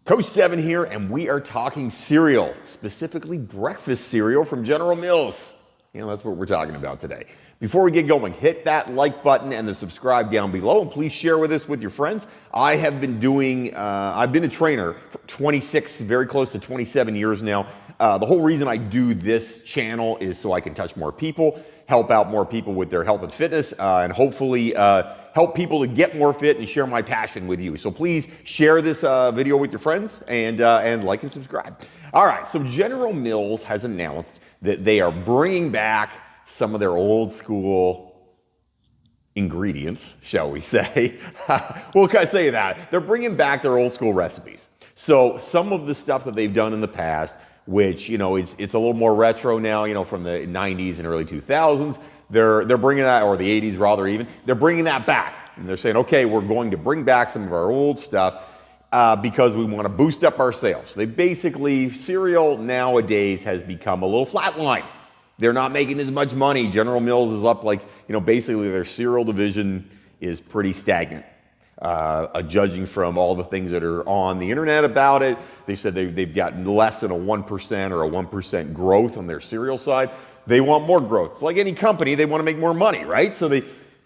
Coach Devin here, and we are talking cereal, specifically breakfast cereal from General Mills. That's what we're talking about today. Before we get going, hit that like button and the subscribe down below, and please share with us with your friends. I have been I've been a trainer for 26, very close to 27 years now. The whole reason I do this channel is so I can touch more people, help out more people with their health and fitness, and hopefully help people to get more fit and share my passion with you. So please share this video with your friends and like and subscribe. All right, so General Mills has announced that they are bringing back some of their old school ingredients, shall we say. Well, can I say that? They're bringing back their old school recipes. So some of the stuff that they've done in the past, which, it's a little more retro now, from the 90s and early 2000s. They're bringing that, or the 80s rather even, they're bringing that back. And they're saying, okay, we're going to bring back some of our old stuff because we want to boost up our sales. Cereal nowadays has become a little flatlined. They're not making as much money. General Mills is up basically their cereal division is pretty stagnant. Judging from all the things that are on the internet about it, they said they've gotten less than a 1% or a 1% growth on their cereal side. They want more growth. It's like any company, they want to make more money, right? So they're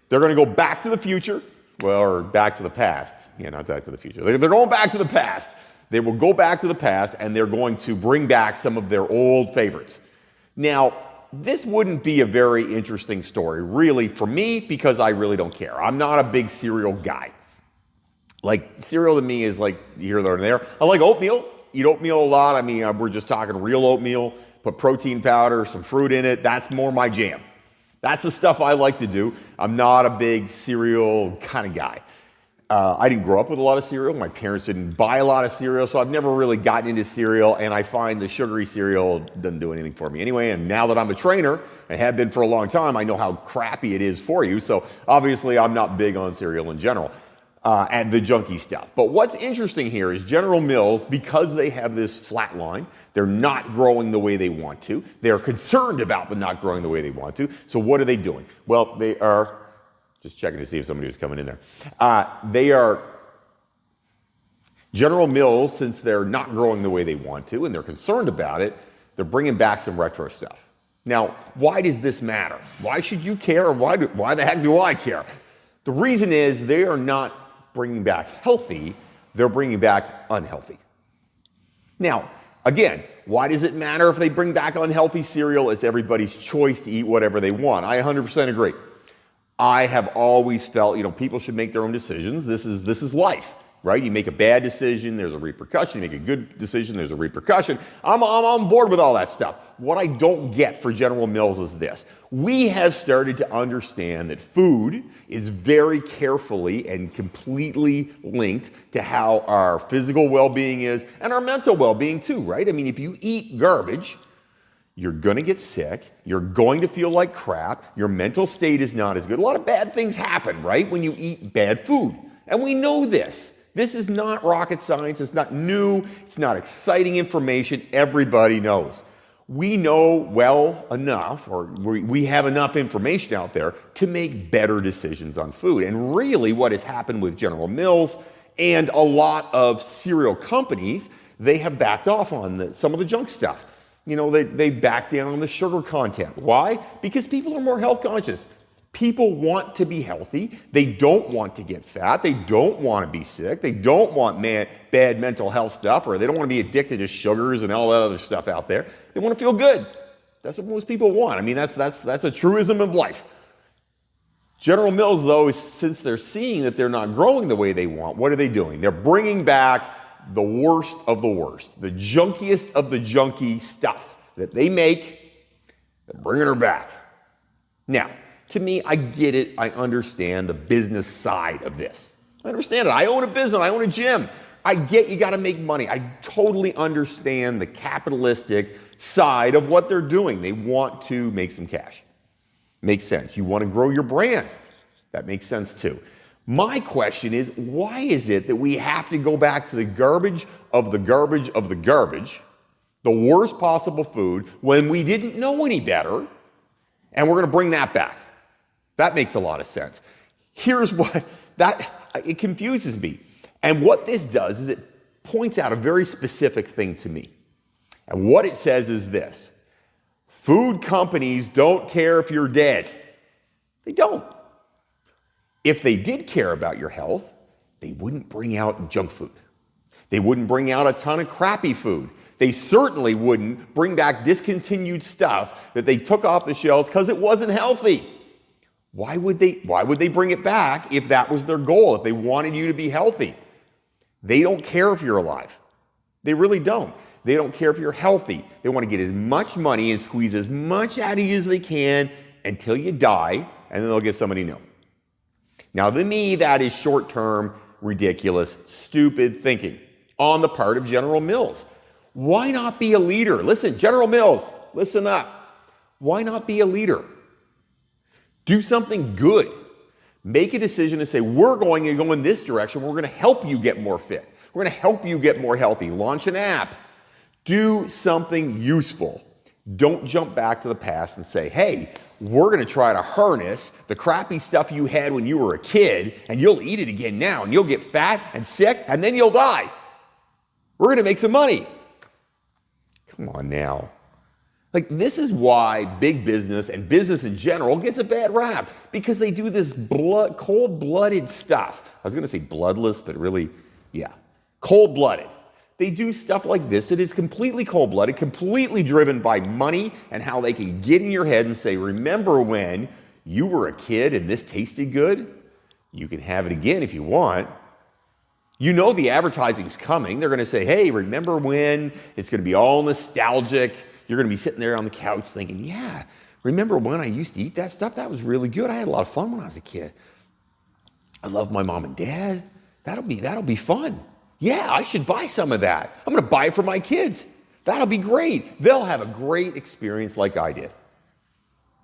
going to go back to the future, or back to the past. Not back to the future. They're going back to the past. They will go back to the past, and they're going to bring back some of their old favorites. Now, this wouldn't be a very interesting story, really, for me, because I really don't care. I'm not a big cereal guy. Cereal to me is here, there, and there. I like oatmeal, eat oatmeal a lot. We're just talking real oatmeal, put protein powder, some fruit in it. That's more my jam. That's the stuff I like to do. I'm not a big cereal kind of guy. I didn't grow up with a lot of cereal. My parents didn't buy a lot of cereal, so I've never really gotten into cereal, and I find the sugary cereal doesn't do anything for me anyway. And now that I'm a trainer, and have been for a long time, I know how crappy it is for you. So obviously I'm not big on cereal in general. And the junky stuff. But what's interesting here is General Mills, because they have this flat line, they're not growing the way they want to. They're concerned about the not growing the way they want to. So what are they doing? Well, they are just checking to see if somebody was coming in there. General Mills, since they're not growing the way they want to and they're concerned about it, they're bringing back some retro stuff. Now, why does this matter? Why should you care, and why the heck do I care? The reason is they are not bringing back healthy, they're bringing back unhealthy. Now, again, why does it matter if they bring back unhealthy cereal? It's everybody's choice to eat whatever they want. I 100% agree. I have always felt, people should make their own decisions. This is life, right? You make a bad decision, there's a repercussion. You make a good decision, there's a repercussion. I'm on board with all that stuff. What I don't get for General Mills is this. We have started to understand that food is very carefully and completely linked to how our physical well-being is and our mental well-being too, right? If you eat garbage, you're going to get sick. You're going to feel like crap. Your mental state is not as good. A lot of bad things happen, right, when you eat bad food. And we know this. This is not rocket science. It's not new. It's not exciting information. Everybody knows. We know well enough, or we have enough information out there to make better decisions on food. And really what has happened with General Mills and a lot of cereal companies, they have backed off on some of the junk stuff. They back down on the sugar content. Why? Because people are more health conscious. People want to be healthy. They don't want to get fat. They don't want to be sick. They don't want bad mental health stuff, or they don't want to be addicted to sugars and all that other stuff out there. They want to feel good. That's what most people want. That's a truism of life. General Mills, though, since they're seeing that they're not growing the way they want, what are they doing? They're bringing back the worst of the worst, the junkiest of the junky stuff that they make. They're bringing her back. Now, to me, I get it. I understand the business side of this. I understand it. I own a business. I own a gym. I get you got to make money. I totally understand the capitalistic side of what they're doing. They want to make some cash. Makes sense. You want to grow your brand. That makes sense too. My question is, why is it that we have to go back to the garbage of the garbage of the garbage, the worst possible food, when we didn't know any better, and we're going to bring that back? That makes a lot of sense. Here's what, it confuses me. And what this does is it points out a very specific thing to me. And what it says is this: food companies don't care if you're dead. They don't. If they did care about your health, they wouldn't bring out junk food. They wouldn't bring out a ton of crappy food. They certainly wouldn't bring back discontinued stuff that they took off the shelves because it wasn't healthy. Why would they bring it back if that was their goal, if they wanted you to be healthy? They don't care if you're alive. They really don't. They don't care if you're healthy. They want to get as much money and squeeze as much out of you as they can until you die, and then they'll get somebody new. Now, to me, that is short-term, ridiculous, stupid thinking on the part of General Mills. Why not be a leader? Listen, General Mills, listen up. Why not be a leader? Do something good. Make a decision to say, we're going to go in this direction. We're going to help you get more fit. We're going to help you get more healthy. Launch an app. Do something useful. Don't jump back to the past and say, hey, we're going to try to harness the crappy stuff you had when you were a kid, and you'll eat it again now, and you'll get fat and sick, and then you'll die. We're going to make some money. Come on now. Like, this is why big business and business in general gets a bad rap, because they do this cold-blooded stuff. I was going to say bloodless, but really, yeah, cold-blooded. They do stuff like this. It is completely cold-blooded, completely driven by money and how they can get in your head and say, remember when you were a kid and this tasted good? You can have it again if you want. You know the advertising's coming. They're going to say, hey, remember when? It's going to be all nostalgic. You're going to be sitting there on the couch thinking, yeah, remember when I used to eat that stuff? That was really good. I had a lot of fun when I was a kid. I love my mom and dad. That'll be fun. Yeah, I should buy some of that. I'm going to buy it for my kids. That'll be great. They'll have a great experience like I did.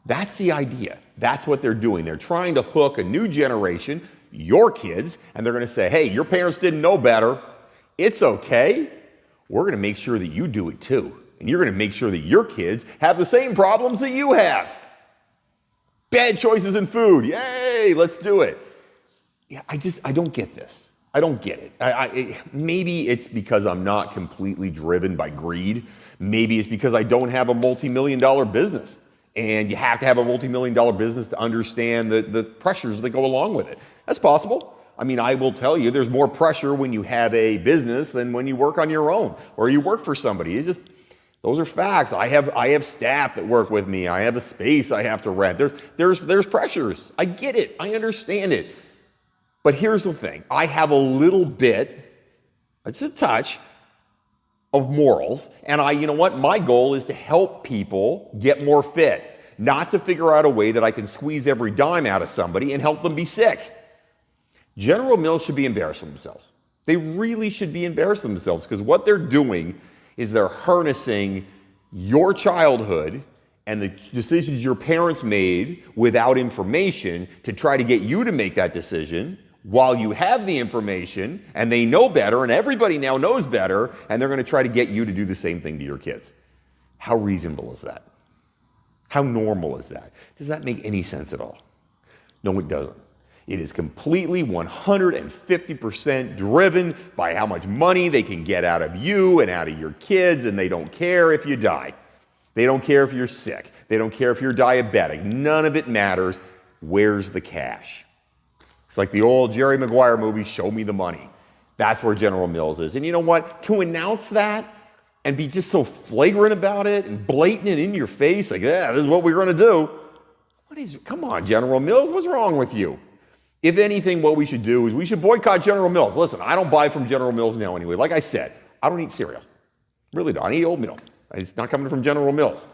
That's the idea. That's what they're doing. They're trying to hook a new generation, your kids, and they're going to say, hey, your parents didn't know better. It's okay. We're going to make sure that you do it too. And you're going to make sure that your kids have the same problems that you have. Bad choices in food. Yay, let's do it. Yeah, I don't get this. I don't get it. Maybe it's because I'm not completely driven by greed. Maybe it's because I don't have a multi-million-dollar business. And you have to have a multi-million-dollar business to understand the pressures that go along with it. That's possible. I mean, I will tell you, there's more pressure when you have a business than when you work on your own or you work for somebody. It's just, those are facts. I have staff that work with me. I have a space I have to rent. There's pressures. I get it. I understand it. But here's the thing. I have a little bit, it's a touch, of morals. And you know what? My goal is to help people get more fit, not to figure out a way that I can squeeze every dime out of somebody and help them be sick. General Mills should be embarrassing themselves. They really should be embarrassing themselves, because what they're doing is they're harnessing your childhood and the decisions your parents made without information to try to get you to make that decision while you have the information and they know better and everybody now knows better, and they're going to try to get you to do the same thing to your kids. How reasonable is that? How normal is that? Does that make any sense at all? No, it doesn't. It is completely 150% driven by how much money they can get out of you and out of your kids, and they don't care if you die. They don't care if you're sick. They don't care if you're diabetic. None of it matters. Where's the cash? It's like the old Jerry Maguire movie, Show Me the Money. That's where General Mills is. And you know what? To announce that and be just so flagrant about it and blatant and in your face, like, yeah, this is what we're going to do. Come on, General Mills, what's wrong with you? If anything, what we should do is we should boycott General Mills. Listen, I don't buy from General Mills now anyway. Like I said, I don't eat cereal. Really don't. I eat oatmeal. It's not coming from General Mills.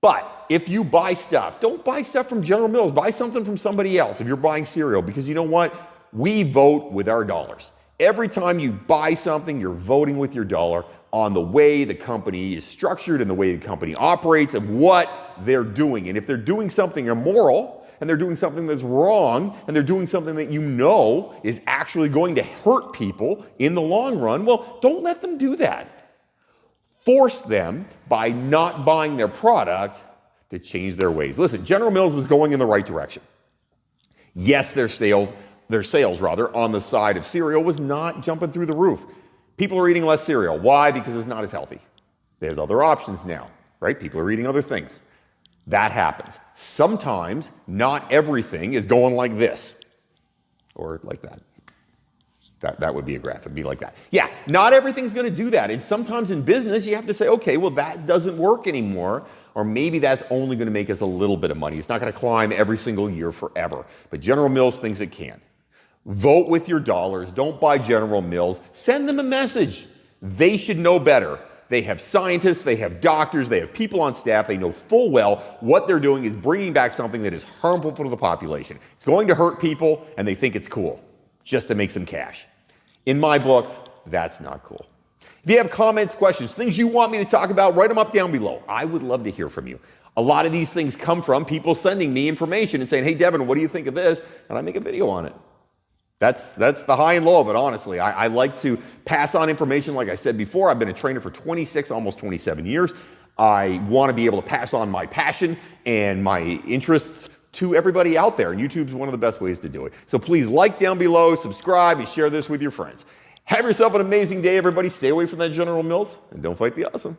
But if you buy stuff, don't buy stuff from General Mills. Buy something from somebody else if you're buying cereal, because you know what? We vote with our dollars. Every time you buy something, you're voting with your dollar on the way the company is structured and the way the company operates and what they're doing. And if they're doing something immoral and they're doing something that's wrong and they're doing something that you know is actually going to hurt people in the long run, well, don't let them do that. Force them by not buying their product to change their ways. Listen, General Mills was going in the right direction. Yes, their sales on the side of cereal was not jumping through the roof. People are eating less cereal. Why? Because it's not as healthy. There's other options now, right? People are eating other things. That happens. Sometimes not everything is going like this or like that. That would be a graph. It'd be like that. Yeah, not everything's going to do that. And sometimes in business, you have to say, okay, well, that doesn't work anymore. Or maybe that's only going to make us a little bit of money. It's not going to climb every single year forever. But General Mills thinks it can. Vote with your dollars. Don't buy General Mills. Send them a message. They should know better. They have scientists, they have doctors, they have people on staff. They know full well what they're doing is bringing back something that is harmful for the population. It's going to hurt people, and they think it's cool just to make some cash. In my book, that's not cool. If you have comments, questions, things you want me to talk about, write them up down below. I would love to hear from you. A lot of these things come from people sending me information and saying, hey, Devin, what do you think of this? And I make a video on it. That's the high and low of it, honestly. I like to pass on information. Like I said before, I've been a trainer for 26, almost 27 years. I want to be able to pass on my passion and my interests to everybody out there. And YouTube is one of the best ways to do it. So please like down below, subscribe, and share this with your friends. Have yourself an amazing day, everybody. Stay away from that General Mills, and don't fight the awesome.